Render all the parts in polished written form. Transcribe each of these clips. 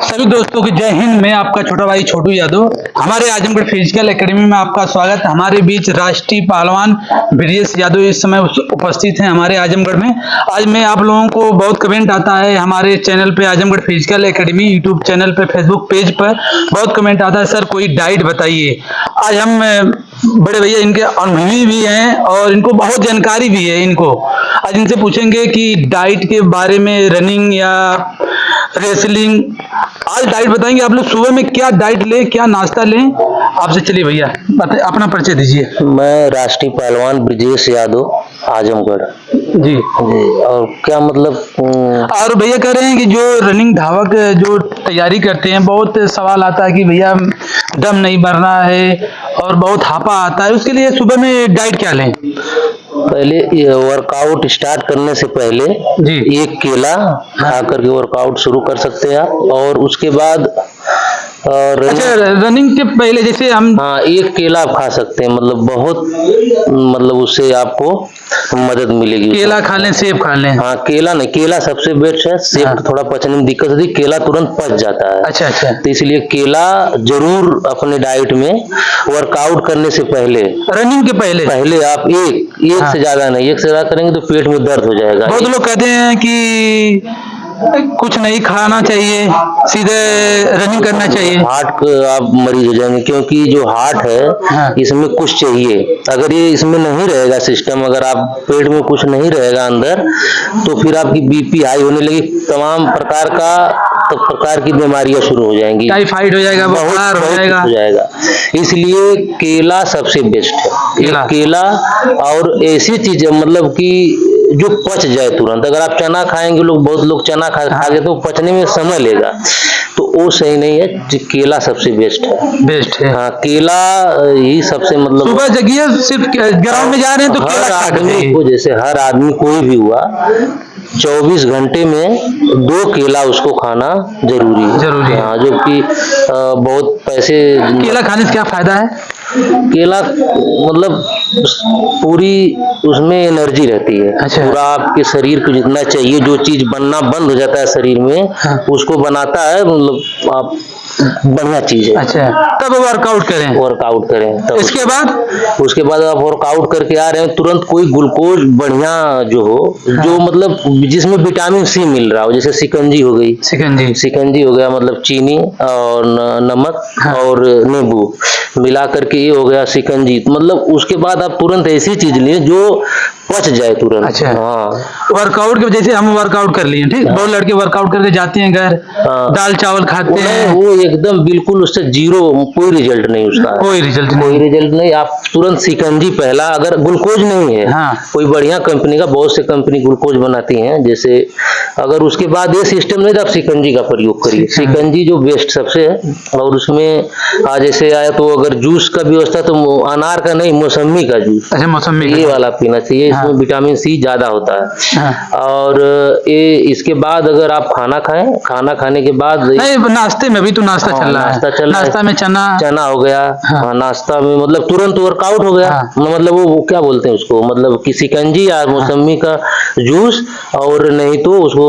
सभी दोस्तों की जय हिंद। मैं आपका छोटा भाई छोटू यादव। हमारे आजमगढ़ फिजिकल एकेडमी में आपका स्वागत। हमारे बीच राष्ट्रीय पहलवान ब्रिजेश यादव इस समय उपस्थित हैं हमारे आजमगढ़ में। आज मैं आप लोगों को बहुत कमेंट आता है हमारे चैनल पे, Azamgarh physical academy YouTube channel पे, फेसबुक पेज पर बहुत कमेंट आता है, सर कोई डाइट बताइए। आज हम बड़े भैया इनके अनुभवी भी हैं और इनको बहुत जानकारी भी है। इनको आज इनसे पूछेंगे कि डाइट के बारे में, रनिंग या रेसलिंग। आज डाइट बताएंगे आप लोग। सुबह में क्या डाइट लें, क्या नाश्ता लें, आपसे चलिए भैया अपना परिचय दीजिए। मैं राष्ट्रीय पहलवान ब्रिजेश यादव, आजमगढ़ जी। और क्या मतलब और भैया कह रहे हैं कि जो रनिंग धावक जो तैयारी करते हैं, बहुत सवाल आता है कि भैया दम नहीं भरना है और बहुत हापा आता है, उसके लिए सुबह में डाइट क्या लें? पहले वर्कआउट स्टार्ट करने से पहले जी। एक केला खा करके वर्कआउट शुरू कर सकते हैं आप। और उसके बाद अच्छा, रनिंग के पहले जैसे हम एक केला आप खा सकते हैं, मतलब बहुत उससे आपको मदद मिलेगी। केला खा लें, सेब खा लें? हाँ, केला नहीं, केला सबसे बेस्ट है। सेब थोड़ा पचने में दिक्कत होती है, केला तुरंत पच जाता है। अच्छा अच्छा। तो इसलिए केला जरूर अपने डाइट में वर्कआउट करने से पहले, रनिंग के पहले आप एक से ज्यादा नहीं, एक से ज्यादा करेंगे तो पेट में दर्द हो जाएगा। बहुत लोग कहते हैं कि कुछ नहीं खाना चाहिए, सीधे रनिंग करना चाहिए। हार्ट आप मरीज हो जाएंगे, क्योंकि जो हार्ट है इसमें कुछ चाहिए। अगर ये इसमें नहीं रहेगा सिस्टम, अगर आप पेट में कुछ नहीं रहेगा अंदर, तो फिर आपकी बीपी हाई होने लगी, तमाम प्रकार की बीमारियां शुरू हो जाएंगी, टाइफाइड हो जाएगा, बुखार हो जाएगा। इसलिए केला सबसे बेस्ट है। केला और ऐसी चीज मतलब कि जो पच जाए तुरंत। अगर आप चना खाएंगे, बहुत लोग चना खाएंगे तो पचने में समय लेगा, तो वो सही नहीं है। केला सबसे बेस्ट है। हाँ, केला ही सबसे मतलब। सुबह जगिए, सिर्फ ग्राउंड में जा रहे हैं तो केला खा आदमी को, जैसे हर आदमी कोई भी हुआ, 24 घंटे में 2 केला उसको खाना जरूरी है। हाँ, जो कि बहुत पैसे। केला खाने से क्या फायदा है? केला मतलब पूरी उसमें एनर्जी रहती है। अच्छा। पूरा आपके शरीर को जितना चाहिए, जो चीज बनना बंद हो जाता है शरीर में, उसको बनाता है। मतलब आप बढ़िया चीज है। अच्छा, तब वर्कआउट करें तब। उसके बाद आप वर्कआउट करके आ रहे हैं, तुरंत कोई ग्लूकोज बढ़िया जो हो, जो मतलब जिसमें विटामिन सी मिल रहा हो, जैसे शिकंजी हो गई, शिकंजी हो गया, मतलब चीनी और नमक और नींबू मिला करके ये हो गया शिकंजी। मतलब उसके बाद आप तुरंत ऐसी चीज लें जो पच जाए तुरंत। अच्छा। हाँ, वर्कआउट के जैसे हम वर्कआउट कर लिए, ठीक, बहुत लड़के वर्कआउट करके जाते हैं घर, दाल चावल खाते हैं, वो एकदम बिल्कुल उससे जीरो, कोई रिजल्ट नहीं उसका, कोई रिजल्ट नहीं। आप तुरंत शिकंजी पहला, अगर ग्लूकोज नहीं है, कोई बढ़िया कंपनी का, बहुत से कंपनी ग्लूकोज बनाती हैं, जैसे अगर उसके बाद ये सिस्टम नहीं तो आप शिकंजी का प्रयोग करिए। शिकंजी जो बेस्ट सबसे है। और उसमें जैसे आया तो अगर जूस का व्यवस्था, तो अनार का नहीं, मौसमी का जूस। अच्छा, मौसमी ये वाला पीना चाहिए। इसमें विटामिन सी ज्यादा होता है। और ये इसके बाद अगर आप खाना खाएं, खाना खाने के बाद नहीं, नाश्ते में भी तो नाश्ता चल रहा है। नाश्ता में चना हो गया। नाश्ता में मतलब तुरंत वर्कआउट हो गया। मतलब वो क्या बोलते हैं उसको, मतलब कि शिकंजी या मौसमी का जूस, और नहीं तो उसको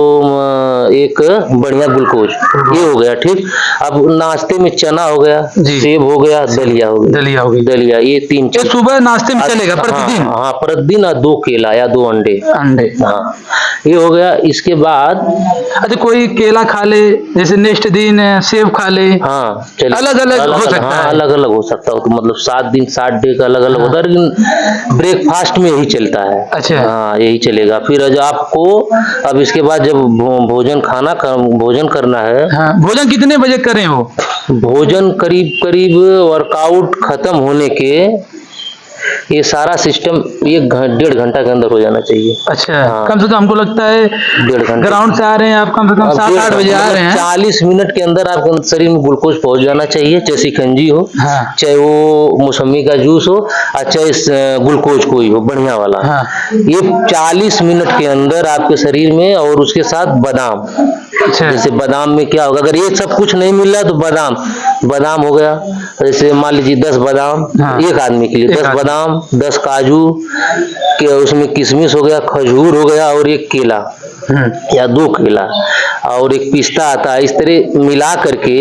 एक बढ़िया ग्लूकोज, ये हो गया। ठीक, अब नाश्ते में चना हो गया, सेब हो गया, दलिया हो गई, दलिया, ये 3 चीज सुबह नाश्ते में चलेगा प्रतिदिन। हाँ, प्रतिदिन 2 केला या 2 अंडे। हाँ, ये हो गया। इसके बाद अच्छा, कोई केला खा ले, जैसे नेक्स्ट दिन सेब खा ले। हाँ, अलग अलग हो सकता है। अलग अलग हो सकता है, तो मतलब 7 दिन 7 डे का अलग अलग होता है, लेकिन ब्रेकफास्ट में यही चलता है। अच्छा। हाँ, यही चलेगा। फिर जब आपको, अब इसके बाद जब भोजन करना है। भोजन कितने बजे करें? वो भोजन करीब वर्कआउट खत्म होने के, ये सारा सिस्टम 1-1.5 घंटा के अंदर हो जाना चाहिए। अच्छा। कम से कम हमको लगता है 1.5 घंटा। ग्राउंड से आ रहे हैं आप, कम से कम 7-8 बजे आ रहे हैं, 40 मिनट के अंदर आपके शरीर में ग्लूकोज पहुंच जाना चाहिए। चाहे शिकंजी हो, चाहे वो मौसमी का जूस हो, चाहे ग्लूकोज कोई हो बढ़िया वाला। ये 40 मिनट के अंदर आपके शरीर में, और उसके साथ बादाम। जैसे बादाम में क्या होगा, अगर ये सब कुछ नहीं मिल रहा तो बादाम बादाम हो गया, जैसे मान लीजिए 10 बादाम, एक आदमी के लिए 10 बादाम, 10 काजू के, उसमें किशमिश हो गया, खजूर हो गया और एक केला या 2 केला और एक पिस्ता आता है। इस तरह मिला करके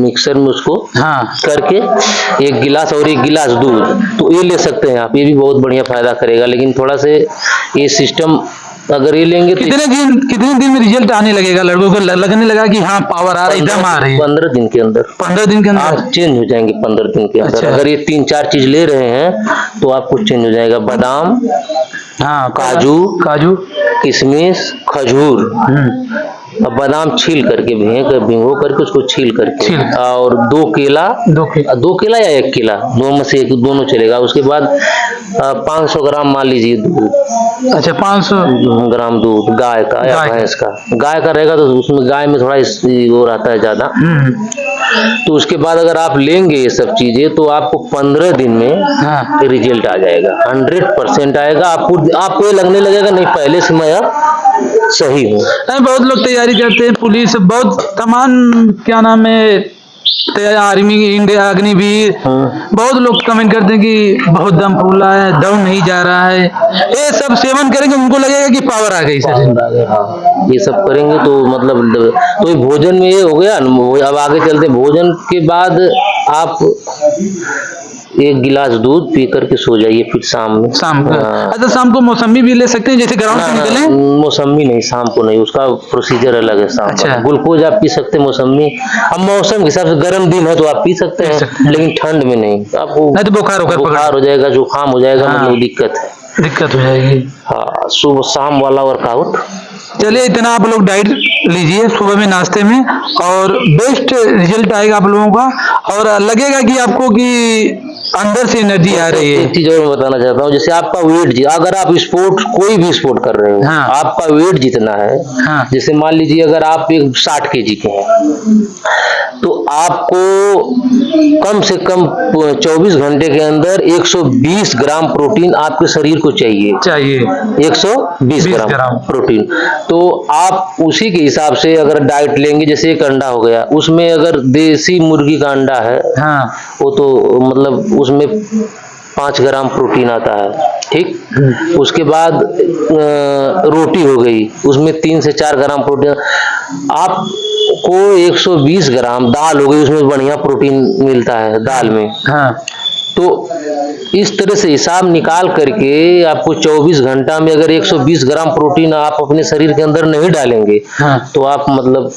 मिक्सर में उसको करके 1 गिलास और 1 गिलास दूध, तो ये ले सकते हैं आप। ये भी बहुत बढ़िया फायदा करेगा, लेकिन थोड़ा से ये सिस्टम अगर ये लेंगे तो कितने दिन में रिजल्ट आने लगेगा? लड़कों को लगने लगा कि हाँ पावर आ रहा है, दम आ रही है? 15 दिन के अंदर। 15 दिन के अंदर आप चेंज हो जाएंगे 15 दिन के अंदर। अगर ये 3-4 चीज ले रहे हैं तो आपको चेंज हो जाएगा। बादाम, काजू, किशमिश, खजूर, अब बादाम छील करके भिगो करके उसको छील करके और 2 केला या 1 केला, दोनों में से एक, दोनों चलेगा। उसके बाद 500 ग्राम मान लीजिए दूध। अच्छा, 500 ग्राम दूध गाय का या भैंस का। गाय का रहेगा तो उसमें गाय में थोड़ा वो रहता है ज्यादा। तो उसके बाद अगर आप लेंगे ये सब चीजें तो आपको 15 दिन में रिजल्ट आ जाएगा, 100% आएगा। आपको ये लगने लगेगा नहीं पहले से मैं सही हूँ। बहुत लोग तैयारी करते हैं, पुलिस बहुत तमाम क्या नाम है, आर्मी, इंडिया, अग्निवीर, बहुत लोग कमेंट करते हैं कि बहुत दम फूला है, दम नहीं जा रहा है। ये सब सेवन करेंगे उनको लगेगा कि पावर आ गई सर। ये सब करेंगे तो मतलब तो ये भोजन में ये हो गया। अब आगे चलते, भोजन के बाद आप 1 गिलास दूध पी करके सो जाइए, फिर शाम को। अच्छा, शाम को मौसमी भी ले सकते हैं, जैसे ग्राउंड से निकले? मौसमी नहीं, शाम को नहीं, उसका प्रोसीजर अलग है। शाम को ग्लूकोज आप पी सकते हैं, मौसमी अब मौसम के हिसाब से, गर्म दिन है तो आप पी सकते हैं, लेकिन ठंड में नहीं। आपको नहीं तो बुखार हो जाएगा, जुकाम हो जाएगा, मतलब दिक्कत हो जाएगी। हाँ, सुबह शाम वाला वर्कआउट। चलिए, इतना आप लोग डाइट लीजिए सुबह में नाश्ते में, और बेस्ट रिजल्ट आएगा आप लोगों का, और लगेगा कि आपको कि अंदर से एनर्जी आ रही है। एक चीज और बताना चाहता हूँ, जैसे आपका वेट, अगर आप कोई भी स्पोर्ट कर रहे हो, आपका वेट जितना है, जैसे मान लीजिए अगर आप 60 kg के हैं, तो आपको कम से कम 24 घंटे के अंदर 120 ग्राम प्रोटीन आपके शरीर को चाहिए 120 ग्राम प्रोटीन। तो आप उसी के हिसाब से अगर डाइट लेंगे, जैसे एक अंडा हो गया, उसमें अगर देसी मुर्गी का अंडा है, वो तो मतलब उसमें 5 ग्राम प्रोटीन आता है, ठीक। उसके बाद रोटी हो गई, उसमें 3 से 4 ग्राम प्रोटीन। आपको 120 ग्राम दाल हो गई, उसमें बढ़िया प्रोटीन मिलता है दाल में। तो इस तरह से हिसाब निकाल करके आपको 24 घंटा में अगर 120 ग्राम प्रोटीन आप अपने शरीर के अंदर नहीं डालेंगे, तो आप मतलब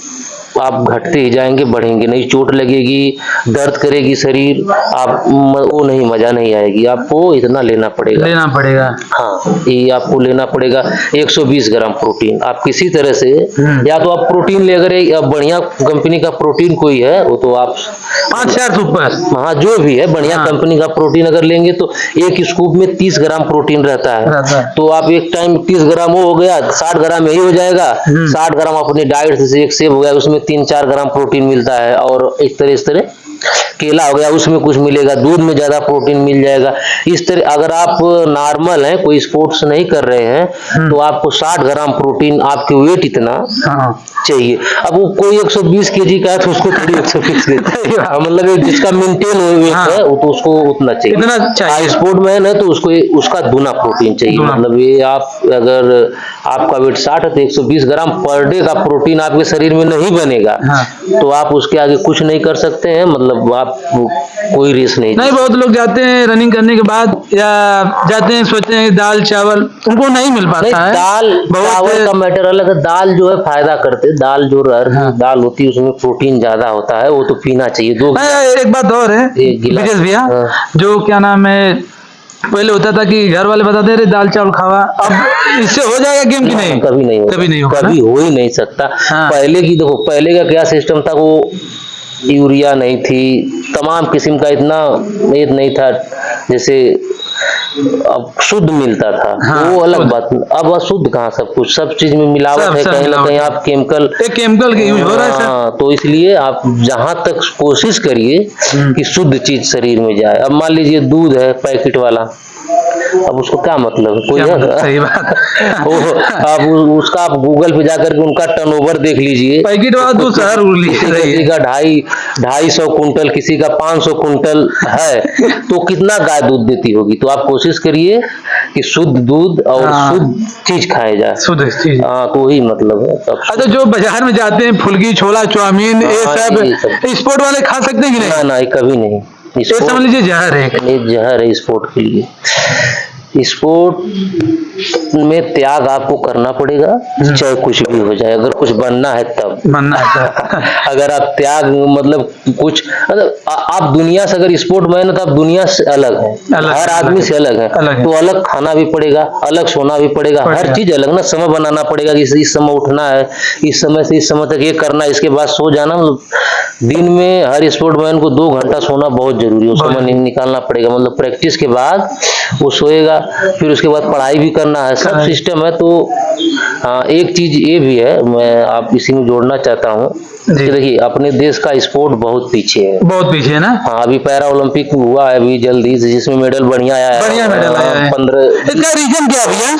आप घटते ही जाएंगे, बढ़ेंगे नहीं, चोट लगेगी, दर्द करेगी शरीर, आप वो नहीं, मजा नहीं आएगी। आपको इतना लेना पड़ेगा। हाँ, ये आपको लेना पड़ेगा 120 ग्राम प्रोटीन। आप किसी तरह से या तो आप प्रोटीन ले, अगर बढ़िया कंपनी का प्रोटीन कोई है वो तो आप 5,000 सुपर, हाँ जो भी है बढ़िया कंपनी का प्रोटीन अगर लेंगे तो एक स्कूप में 30 ग्राम प्रोटीन रहता है। तो आप एक टाइम 30 ग्राम वो हो गया, 60 ग्राम यही हो जाएगा। 60 ग्राम अपनी डाइट से एक सेव हो गया, उसमें 3-4 ग्राम प्रोटीन मिलता है। और इस तरह केला हो गया, उसमें कुछ मिलेगा, दूध में ज्यादा प्रोटीन मिल जाएगा। इस तरह अगर आप नॉर्मल हैं, कोई स्पोर्ट्स नहीं कर रहे हैं, तो आपको 60 ग्राम प्रोटीन, आपके वेट इतना चाहिए। अब वो कोई 120 kg का है तो उसको थोड़ी 120 kg, मतलब जिसका मेंटेन वेट है वो तो उसको उतना चाहिए। स्पोर्ट मैन है तो उसको उसका दूना प्रोटीन चाहिए। मतलब ये आप अगर आपका वेट 60 है तो 120 ग्राम पर डे का प्रोटीन आपके शरीर में नहीं बनेगा, तो आप उसके आगे कुछ नहीं कर सकते हैं। मतलब आप कोई रेस नहीं। बहुत लोग जाते हैं रनिंग करने के बाद, या जाते हैं सोचते हैं दाल चावल, उनको नहीं मिल पाता है। दाल चावल का मैटर अलग है। दाल जो है फायदा करते, दाल जो दाल होती है उसमें प्रोटीन ज्यादा होता है, वो तो पीना चाहिए। एक बात और है भैया, जो क्या नाम है, पहले होता था कि घर वाले बताते रहे दाल चावल खावा, अब इससे हो जाएगा गेम की नहीं? कभी नहीं होगा, कभी हो ही नहीं सकता। पहले की देखो, पहले का क्या सिस्टम था, वो यूरिया नहीं थी, तमाम किस्म का इतना नहीं था, जैसे अब शुद्ध मिलता था। वो अलग बात। अब अशुद्ध कहाँ, सब कुछ, सब चीज में मिलावट है, कहीं ना कहीं आप केमिकल का यूज हो रहा है। तो इसलिए आप जहां तक कोशिश करिए कि शुद्ध चीज शरीर में जाए। अब मान लीजिए दूध है पैकेट वाला, अब उसको क्या मतलब है, कोई है? सही बात। आप उसका आप गूगल पे जाकर के उनका टर्नओवर देख लीजिए, पैकेट वाला तो शहर उड़ किसी का 250 कुंटल, किसी का 500 कुंटल है, तो कितना गाय दूध देती होगी। तो आप कोशिश करिए कि शुद्ध दूध और शुद्ध चीज खाए जाए, शुद्ध चीज। हाँ, तो वही मतलब है। अच्छा, जो बाजार में जाते हैं फुल्की, छोला, चाउमीन, ये सब स्पोर्ट वाले खा सकते हैं कि नहीं? ना, कभी नहीं। ये समझ लीजिए जहर है, जहर है स्पोर्ट के लिए। स्पोर्ट में त्याग आपको करना पड़ेगा, चाहे कुछ भी हो जाए। अगर कुछ बनना है तब बनना है। अगर आप त्याग मतलब कुछ आप दुनिया से अगर स्पोर्ट मैन है तो आप दुनिया से अलग है, हर आदमी से अलग है, तो अलग खाना भी पड़ेगा, अलग सोना भी पड़ेगा, हर चीज अलग ना। समय बनाना पड़ेगा कि इस समय उठना है, इस समय से इस समय तक ये करना है, इसके बाद सो जाना। दिन में हर स्पोर्ट मैन को 2 घंटा सोना बहुत जरूरी है, उसको निकालना पड़ेगा। मतलब प्रैक्टिस के बाद वो सोएगा, फिर उसके बाद पढ़ाई भी करना है, सब सिस्टम है। तो हाँ, एक चीज ये भी है, मैं आप इसी में जोड़ना चाहता हूँ। देखिए, अपने देश का स्पोर्ट बहुत पीछे है, बहुत पीछे है ना। हाँ, अभी पैरा ओलंपिक हुआ है अभी जल्दी, जिसमें मेडल बढ़िया आया है, बढ़िया मेडल आया है 15। इसका रीजन क्या भैया?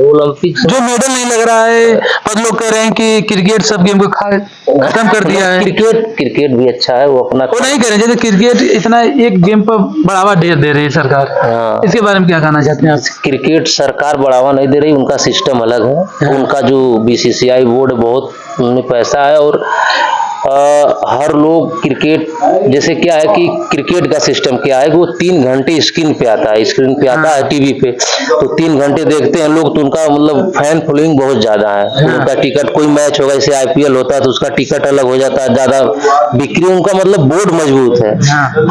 ओलंपिक जो मेडल नहीं लग रहा है, पर लोग कह रहे हैं कि क्रिकेट सब गेम को खत्म कर दिया है। क्रिकेट भी अच्छा है, वो अपना वो नहीं कह रहे, जैसे क्रिकेट इतना एक गेम पर बढ़ावा दे रही है सरकार। हाँ। इसके बारे में क्या कहना चाहते हैं आप? क्रिकेट सरकार बढ़ावा नहीं दे रही, उनका सिस्टम अलग है। हाँ। उनका जो बीसीसीआई बोर्ड बहुत उनमें पैसा है, और हर लोग क्रिकेट, जैसे क्या है कि क्रिकेट का सिस्टम क्या है, वो 3 घंटे स्क्रीन पे आता है, टीवी पे, तो 3 घंटे देखते हैं लोग। तो उनका मतलब फैन फॉलोइंग बहुत ज्यादा है। उनका टिकट, कोई मैच होगा जैसे आईपीएल होता है तो उसका टिकट अलग हो जाता है, ज्यादा बिक्री, उनका मतलब बोर्ड मजबूत है।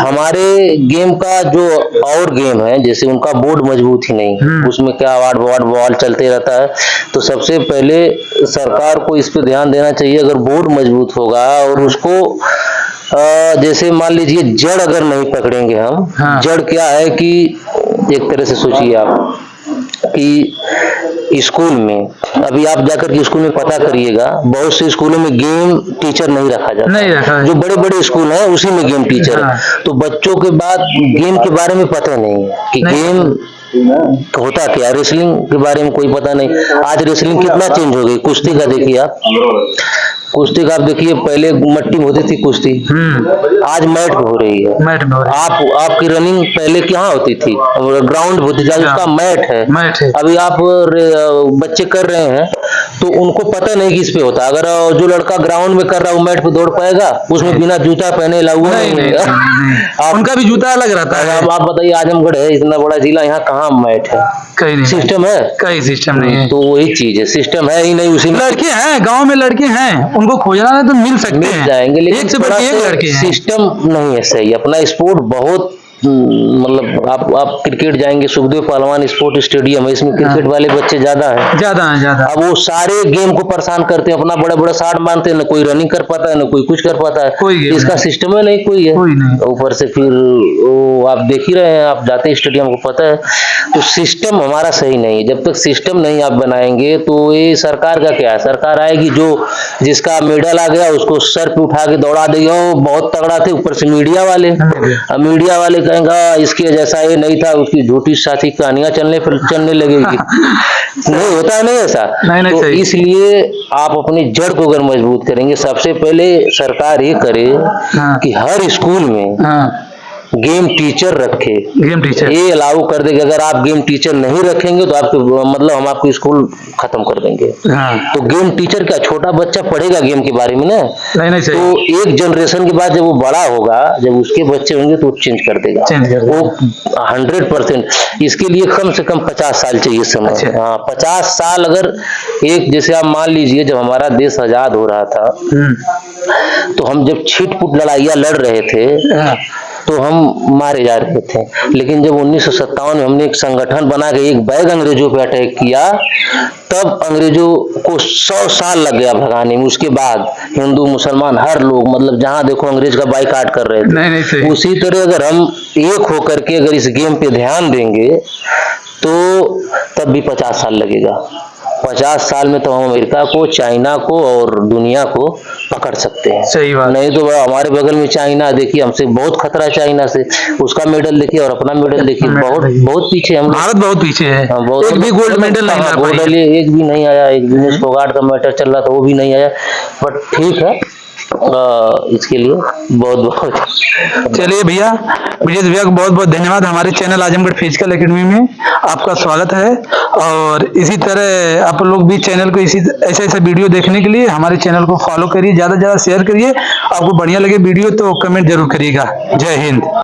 हमारे गेम का जो और गेम है, जैसे उनका बोर्ड मजबूत ही नहीं, उसमें क्या बॉल चलते रहता है। तो सबसे पहले सरकार को इस पे ध्यान देना चाहिए। अगर बोर्ड मजबूत होगा और उसको जैसे मान लीजिए जड़ अगर नहीं पकड़ेंगे हम, हाँ। जड़ क्या है कि एक तरह से सोचिए आप कि स्कूल में, अभी आप जाकर के स्कूल में पता करिएगा, बहुत से स्कूलों में गेम टीचर नहीं रखा जाता, नहीं रखा। जो बड़े बड़े स्कूल हैं उसी में गेम टीचर है। तो बच्चों के बाद गेम के बारे में पता नहीं है कि गेम होता क्या। रेसलिंग के बारे में कोई पता नहीं। आज रेसलिंग कितना चेंज हो गई। कुश्ती का देखिए आप, कुश्ती का आप देखिए, पहले मट्टी में होती थी कुश्ती, आज मैट में हो रही है। मैट में आपकी रनिंग पहले कहाँ होती थी, ग्राउंड होती थी, आज उसका मैट है। अभी आप बच्चे कर रहे हैं तो उनको पता नहीं कि इस पे होता। अगर जो लड़का ग्राउंड में कर रहा है वो मैट पे दौड़ पाएगा? उसमें बिना जूता पहने लागू नहीं। उनका भी जूता अलग रहता है। आप बताइए, आजमगढ़ है इतना बड़ा जिला, यहाँ कहाँ मैट है? कहीं सिस्टम है, कहीं सिस्टम नहीं है। तो वही चीज है, सिस्टम है ही नहीं। उसी लड़के हैं, गांव में लड़के हैं, उनको खोजना है तो मिल सकते हैं, जाएंगे, लेकिन एक से बढ़ के एक लड़के हैं। सिस्टम नहीं है सही। अपना स्पोर्ट बहुत मतलब आप क्रिकेट जाएंगे, सुखदेव पहलवान स्पोर्ट स्टेडियम है, इसमें क्रिकेट वाले बच्चे ज्यादा हैं। अब वो सारे गेम को परेशान करते हैं, अपना बड़ा बड़ा शाट मानते हैं, ना कोई रनिंग कर पाता है, ना कोई कुछ कर पाता है। इसका सिस्टम है नहीं, कोई है ऊपर से। फिर वो आप देख ही रहे हैं, आप जाते हैं स्टेडियम को पता है। तो सिस्टम हमारा सही नहीं है। जब तक सिस्टम नहीं आप बनाएंगे तो ये सरकार का क्या है, सरकार आएगी, जो जिसका मेडल आ गया उसको सर पे उठा के दौड़ा देगी, बहुत तगड़ा थे। ऊपर से मीडिया वाले कहेंगे इसके जैसा ये नहीं था, उसकी झूठी साथी कहानियां चलने लगेगी। नहीं होता है, नहीं ऐसा। तो इसलिए आप अपनी जड़ को अगर मजबूत करेंगे, सबसे पहले सरकार ये करे कि हर स्कूल में गेम टीचर रखे। गेम टीचर ये अलाउ कर देगा। अगर आप गेम टीचर नहीं रखेंगे तो आपके मतलब हम आपको स्कूल खत्म कर देंगे। तो गेम टीचर क्या, छोटा बच्चा पढ़ेगा गेम के बारे में ना, नहीं तो एक जनरेशन के बाद जब वो बड़ा होगा, जब उसके बच्चे होंगे तो चेंज कर देगा वो 100%। इसके लिए कम से कम 50 साल चाहिए समय। हाँ, 50 साल। अगर एक जैसे आप मान लीजिए, जब हमारा देश आजाद हो रहा था तो हम जब छिटपुट लड़ाइयाँ लड़ रहे थे तो हम मारे जा रहे थे। लेकिन जब 1957 में हमने एक संगठन बना के एक बैग अंग्रेजों पे अटैक किया, तब अंग्रेजों को 100 साल लग गया भगाने में। उसके बाद हिंदू मुसलमान हर लोग, मतलब जहां देखो अंग्रेज का बाइकाट कर रहे थे। नहीं, उसी तरह अगर हम एक होकर के अगर इस गेम पे ध्यान देंगे तो तब भी 50 साल लगेगा। 50 साल में तो हम अमेरिका को, चाइना को और दुनिया को पकड़ सकते हैं। सही बात। नहीं तो हमारे बगल में चाइना देखिए, हमसे बहुत खतरा है चाइना से, उसका मेडल देखिए और अपना मेडल देखिए, बहुत पीछे हम। भारत बहुत पीछे है, बहुत, एक भी गोल्ड मेडल नहीं ला पाई। गोल्ड एक भी नहीं आया। एक विनेश फोगाट का मैटर चल रहा था, वो भी नहीं आया, बट ठीक है, इसके लिए बहुत बहुत चलिए भैया, ब्रिजेश भैया को बहुत बहुत धन्यवाद। हमारे चैनल आजमगढ़ फिजिकल एकेडमी में आपका स्वागत है, और इसी तरह आप लोग भी चैनल को ऐसे ऐसे वीडियो देखने के लिए हमारे चैनल को फॉलो करिए, ज़्यादा से ज़्यादा शेयर करिए। आपको बढ़िया लगे वीडियो तो कमेंट जरूर करिएगा। जय हिंद।